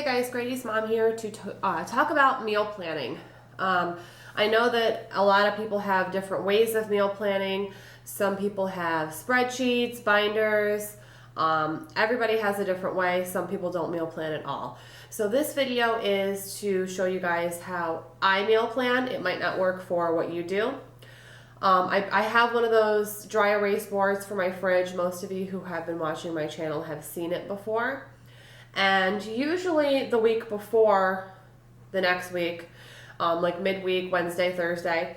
guys, Grady's mom here to talk about meal planning. I know that a lot of people have different ways of meal planning. Some people have spreadsheets, binders. Everybody has a different way. Some people don't meal plan at all. So this video is to show you guys how I meal plan. It might not work for what you do. I have one of those dry erase boards for my fridge. Most of you who have been watching my channel have seen it before. And usually the week before the next week, like midweek, Wednesday, Thursday,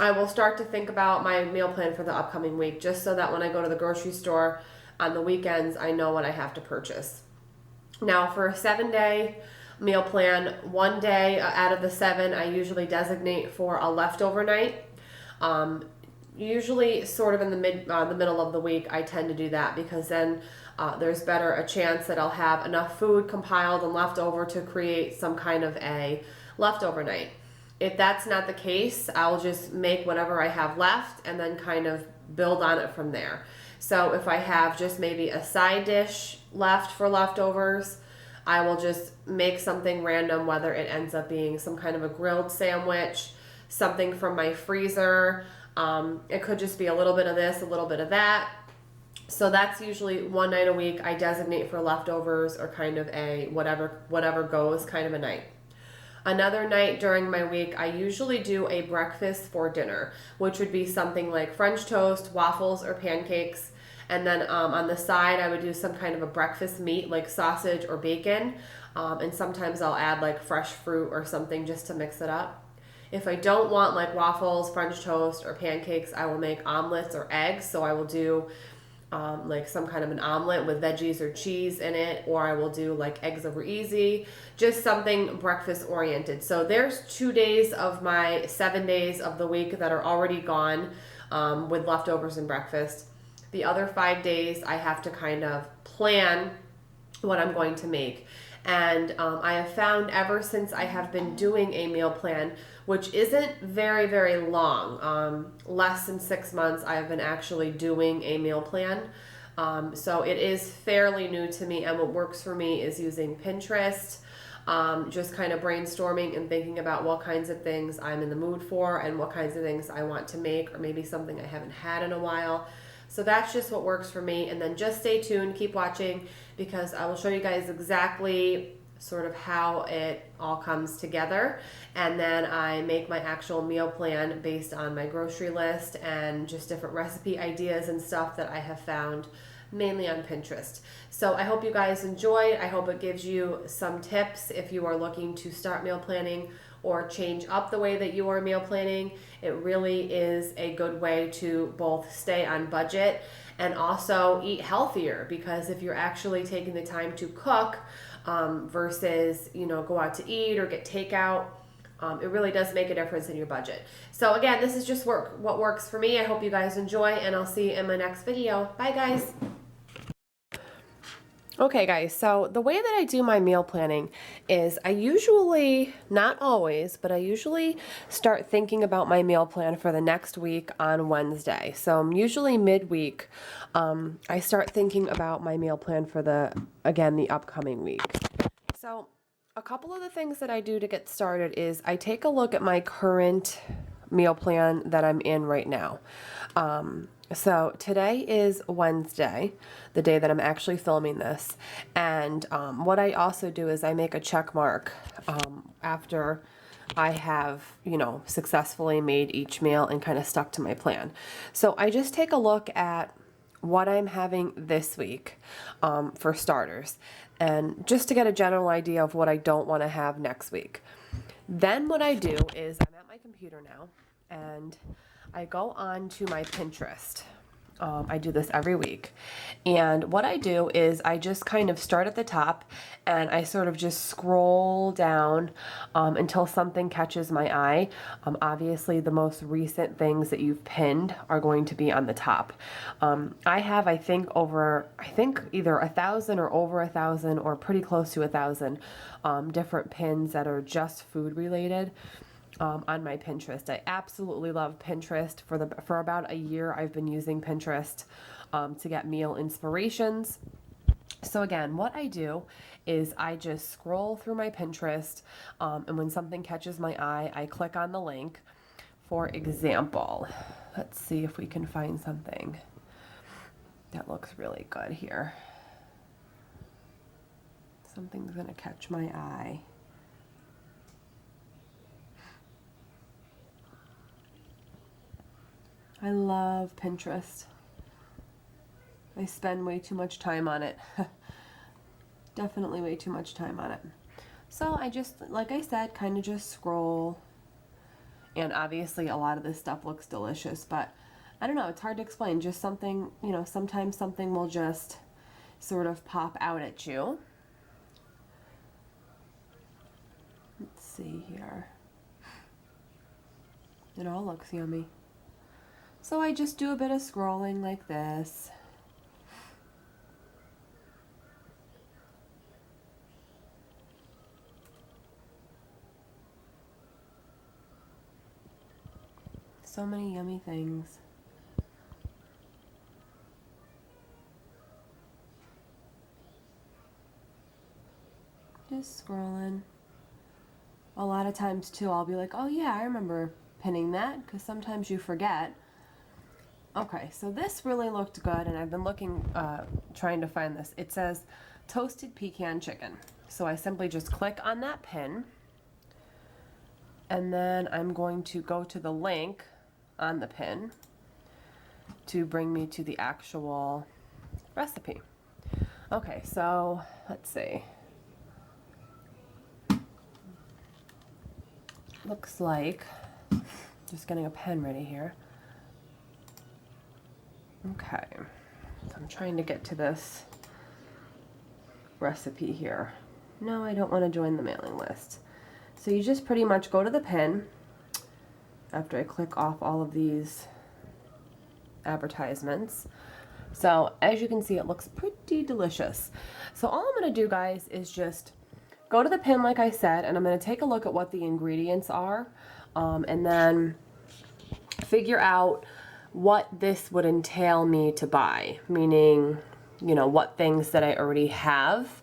I will start to think about my meal plan for the upcoming week, just so that when I go to the grocery store on the weekends, I know what I have to purchase. Now, for a 7-day meal plan, one day out of the 7, I usually designate for a leftover night. Usually sort of in the middle of the week, I tend to do that because then there's better a chance that I'll have enough food compiled and left over to create some kind of a leftover night. If that's not the case, I'll just make whatever I have left and then kind of build on it from there. So if I have just maybe a side dish left for leftovers, I will just make something random, whether it ends up being some kind of a grilled sandwich, something from my freezer. It could just be a little bit of this, a little bit of that. So that's usually one night a week I designate for leftovers, or kind of a whatever goes kind of a night. Another night during my week, I usually do a breakfast for dinner, which would be something like French toast, waffles, or pancakes. And then on the side, I would do some kind of a breakfast meat like sausage or bacon. And sometimes I'll add like fresh fruit or something just to mix it up. If I don't want like waffles, French toast, or pancakes, I will make omelets or eggs. So I will do like some kind of an omelet with veggies or cheese in it, or I will do like eggs over easy, just something breakfast oriented. So there's 2 days of my 7 days of the week that are already gone with leftovers and breakfast. The other 5 days I have to kind of plan what I'm going to make. And I have found ever since I have been doing a meal plan, which isn't very, very long, less than 6 months, I have been actually doing a meal plan. So it is fairly new to me, and what works for me is using Pinterest, just kind of brainstorming and thinking about what kinds of things I'm in the mood for and what kinds of things I want to make, or maybe something I haven't had in a while. So that's just what works for me. And then just stay tuned, keep watching, because I will show you guys exactly sort of how it all comes together. And then I make my actual meal plan based on my grocery list and just different recipe ideas and stuff that I have found mainly on Pinterest. So I hope you guys enjoyed. I hope it gives you some tips if you are looking to start meal planning or change up the way that you are meal planning. It really is a good way to both stay on budget and also eat healthier, because if you're actually taking the time to cook versus, go out to eat or get takeout, it really does make a difference in your budget. So again, this is just what works for me. I hope you guys enjoy, and I'll see you in my next video. Bye, guys. Okay, guys, so the way that I do my meal planning is I usually, not always, but I usually start thinking about my meal plan for the next week on Wednesday. So I'm usually midweek. I start thinking about my meal plan for the upcoming week. So a couple of the things that I do to get started is I take a look at my current meal plan that I'm in right now. So today is Wednesday, the day that I'm actually filming this. And what I also do is I make a check mark after I have, successfully made each meal and kind of stuck to my plan. So I just take a look at what I'm having this week for starters, and just to get a general idea of what I don't want to have next week. Then what I do is I'm at my computer now, and I go on to my Pinterest. I do this every week. And what I do is I just kind of start at the top, and I sort of just scroll down until something catches my eye. Obviously, the most recent things that you've pinned are going to be on the top. I have, I think either 1,000 or over 1,000 or pretty close to 1,000 different pins that are just food related. On my Pinterest. I absolutely love Pinterest. For about a year, I've been using Pinterest to get meal inspirations. So again, what I do is I just scroll through my Pinterest, and when something catches my eye, I click on the link. For example, let's see if we can find something that looks really good here. Something's gonna catch my eye. I love Pinterest. I spend way too much time on it. Definitely way too much time on it. So I just, like I said, kind of just scroll. And obviously a lot of this stuff looks delicious, but I don't know, it's hard to explain. Just something, you know, sometimes something will just sort of pop out at you. Let's see here. It all looks yummy. So I just do a bit of scrolling like this. So many yummy things. Just scrolling. A lot of times too, I'll be like, oh yeah, I remember pinning that, because sometimes you forget. Okay, so this really looked good, and I've been looking, trying to find this. It says toasted pecan chicken. So I simply just click on that pin, and then I'm going to go to the link on the pin to bring me to the actual recipe. Okay, so let's see. Looks like, just getting a pen ready here. Okay, so I'm trying to get to this recipe here. No, I don't want to join the mailing list. So you just pretty much go to the pin after I click off all of these advertisements. So as you can see, it looks pretty delicious. So all I'm going to do, guys, is just go to the pin like I said, and I'm going to take a look at what the ingredients are, and then figure out what this would entail me to buy, meaning, you know, what things that I already have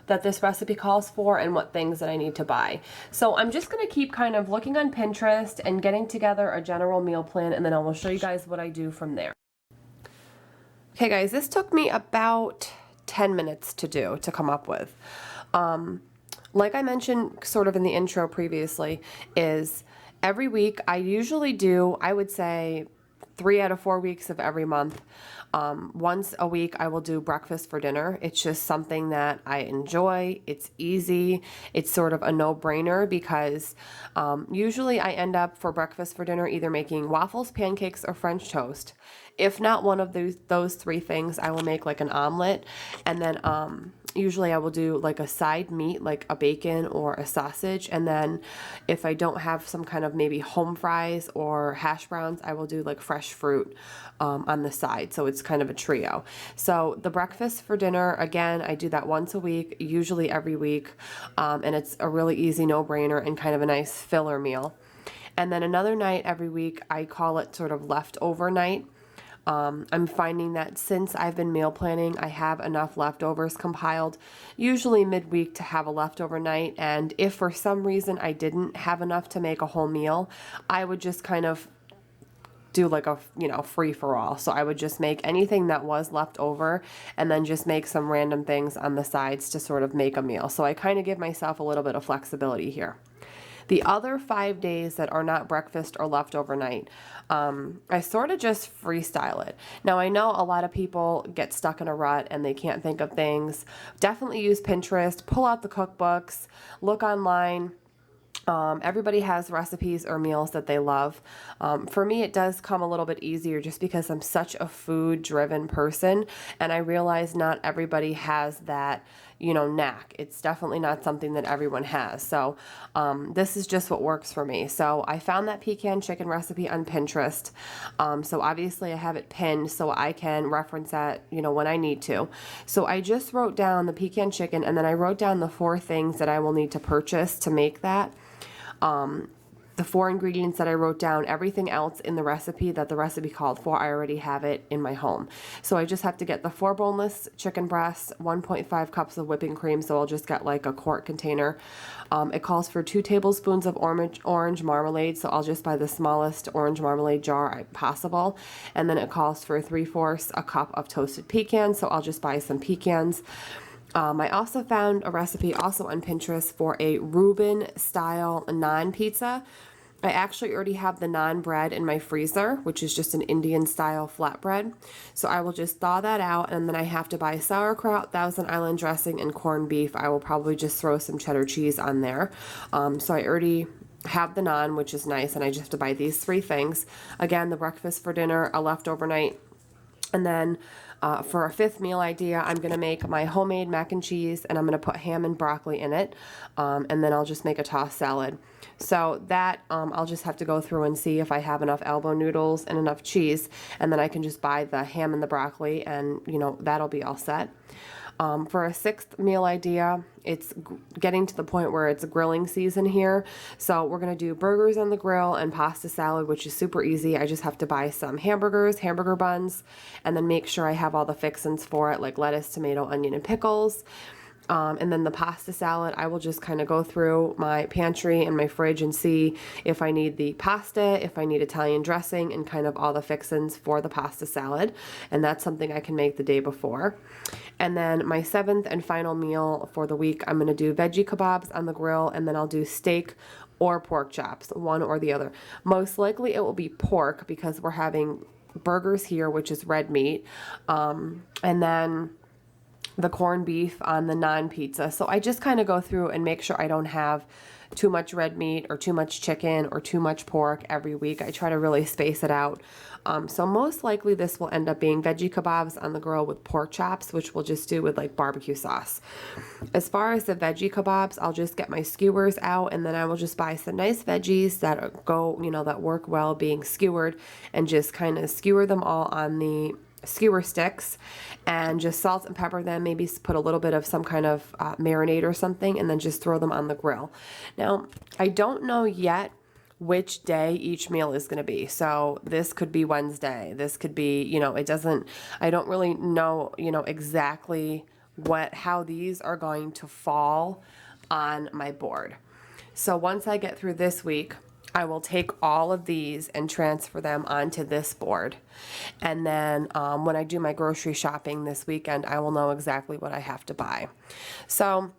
that this recipe calls for and what things that I need to buy. So I'm just going to keep kind of looking on Pinterest and getting together a general meal plan, and then I will show you guys what I do from there. Okay guys, this took me about 10 minutes to come up with. Like I mentioned sort of in the intro previously, is every week I usually do, I would say, 3 out of 4 weeks of every month. Once a week I will do breakfast for dinner. It's just something that I enjoy. It's easy. It's sort of a no-brainer because usually I end up for breakfast for dinner either making waffles, pancakes, or French toast. If not one of those 3 things, I will make like an omelet, and then usually I will do like a side meat, like a bacon or a sausage, and then if I don't have some kind of maybe home fries or hash browns, I will do like fresh fruit on the side. So it's kind of a trio. So the breakfast for dinner, again, I do that once a week, usually every week, and it's a really easy no-brainer and kind of a nice filler meal. And then another night every week, I call it sort of leftover night. I'm finding that since I've been meal planning, I have enough leftovers compiled, usually midweek, to have a leftover night. And if for some reason I didn't have enough to make a whole meal, I would just kind of do like a, you know, free for all. So I would just make anything that was left over and then just make some random things on the sides to sort of make a meal. So I kind of give myself a little bit of flexibility here. The other 5 days that are not breakfast or leftover night, I sort of just freestyle it. Now, I know a lot of people get stuck in a rut and they can't think of things. Definitely use Pinterest, pull out the cookbooks, look online. Everybody has recipes or meals that they love. For me, it does come a little bit easier just because I'm such a food-driven person, and I realize not everybody has that, you know, knack. It's definitely not something that everyone has. So this is just what works for me. So I found that pecan chicken recipe on Pinterest. So obviously I have it pinned so I can reference that, you know, when I need to. So I just wrote down the pecan chicken, and then I wrote down the 4 things that I will need to purchase to make that. the 4 ingredients that I wrote down, everything else in the recipe that the recipe called for, I already have it in my home. So I just have to get the 4 boneless chicken breasts, 1.5 cups of whipping cream, so I'll just get like a quart container. It calls for 2 tablespoons of orange marmalade, so I'll just buy the smallest orange marmalade jar possible. And then it calls for 3/4 a cup of toasted pecans, so I'll just buy some pecans. I also found a recipe also on Pinterest for a Reuben style naan pizza. I actually already have the naan bread in my freezer, which is just an Indian style flatbread. So I will just thaw that out, and then I have to buy sauerkraut, Thousand Island dressing, and corned beef. I will probably just throw some cheddar cheese on there. So I already have the naan, which is nice, and I just have to buy these 3 things. Again, the breakfast for dinner, a leftover night. And then for a 5th meal idea, I'm going to make my homemade mac and cheese, and I'm going to put ham and broccoli in it. And then I'll just make a tossed salad. So that I'll just have to go through and see if I have enough elbow noodles and enough cheese. And then I can just buy the ham and the broccoli, and, you know, that'll be all set. For a 6th meal idea, it's getting to the point where it's grilling season here. So we're going to do burgers on the grill and pasta salad, which is super easy. I just have to buy some hamburgers, hamburger buns, and then make sure I have all the fixins for it, like lettuce, tomato, onion, and pickles. And then the pasta salad, I will just kind of go through my pantry and my fridge and see if I need the pasta, if I need Italian dressing, and kind of all the fixins for the pasta salad. And that's something I can make the day before. And then my 7th and final meal for the week, I'm going to do veggie kebabs on the grill, and then I'll do steak or pork chops, one or the other. Most likely it will be pork because we're having burgers here, which is red meat. And then the corned beef on the naan pizza. So I just kind of go through and make sure I don't have too much red meat or too much chicken or too much pork every week. I try to really space it out. So most likely this will end up being veggie kebabs on the grill with pork chops, which we'll just do with like barbecue sauce. As far as the veggie kebabs, I'll just get my skewers out, and then I will just buy some nice veggies that go, you know, that work well being skewered, and just kind of skewer them all on the skewer sticks and just salt and pepper them, maybe put a little bit of some kind of marinade or something, and then just throw them on the grill. Now, I don't know yet which day each meal is going to be. So this could be Wednesday. This could be, you know, I don't really know, you know, exactly how these are going to fall on my board. So once I get through this week, I will take all of these and transfer them onto this board. And then when I do my grocery shopping this weekend, I will know exactly what I have to buy. So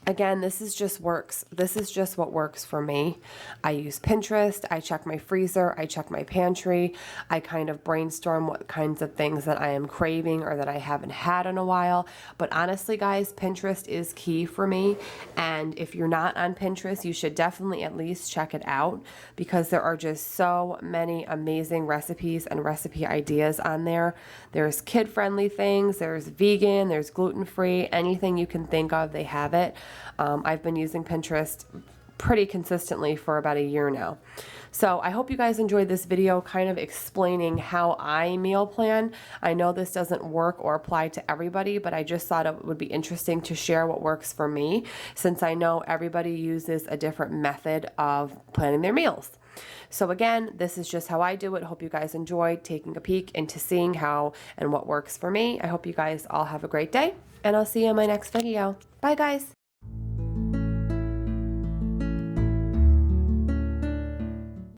again, this is just what works for me. I use Pinterest, I check my freezer, I check my pantry, I kind of brainstorm what kinds of things that I am craving or that I haven't had in a while. But honestly, guys, Pinterest is key for me. And if you're not on Pinterest, you should definitely at least check it out, because there are just so many amazing recipes and recipe ideas on there. There's kid-friendly things, there's vegan, there's gluten-free, anything you can think of, they have it. I've been using Pinterest pretty consistently for about a year now. So I hope you guys enjoyed this video kind of explaining how I meal plan. I know this doesn't work or apply to everybody, but I just thought it would be interesting to share what works for me, since I know everybody uses a different method of planning their meals. So again, this is just how I do it. Hope you guys enjoyed taking a peek into seeing how and what works for me. I hope you guys all have a great day, and I'll see you in my next video. Bye, guys.